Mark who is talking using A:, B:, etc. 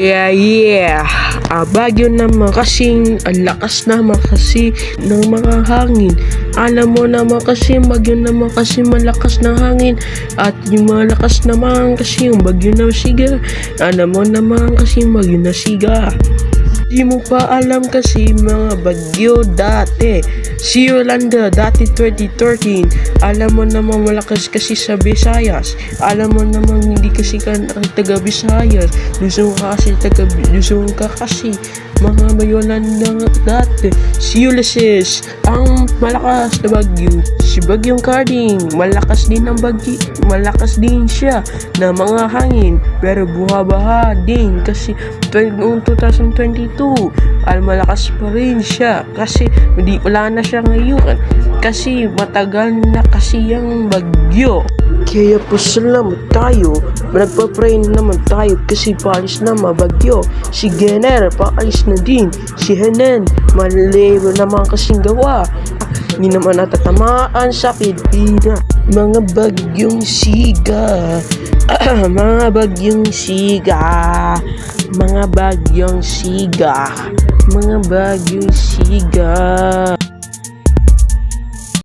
A: Yeah. Bagyo naman kasing ang lakas naman kasi ng mga hangin. Alam mo naman kasi bagyo naman kasi malakas na hangin. At yung malakas naman kasi yung bagyo na siga. Alam mo naman kasi bagyo na siga. Di mo pa alam kasi mga bagyo dati. Si Yolanda dati 2013. Alam mo naman malakas kasi sa Visayas. Alam mo naman hindi kasi ka taga Visayas. Gusto ka kasi mga Yolanda dati. Si Ulysses ang malakas na bagyo. Si Bagyong Karding malakas din ang bagyo. Malakas din siya na mga hangin. Pero buha-baha din kasi noong 2022 malakas pa rin siya kasi wala na siya ngayon kasi matagal na kasi yung bagyo. Kaya po salamat tayo, nagpa-pray naman tayo kasi paalis na mabagyo. Si Gener paalis na din, si Henen malebo naman kasing gawa. Hindi naman natatamaan sa Pilipinas. Mga bagyong siga, mga bagyong siga, mga bagyong siga, mga bagyong siga.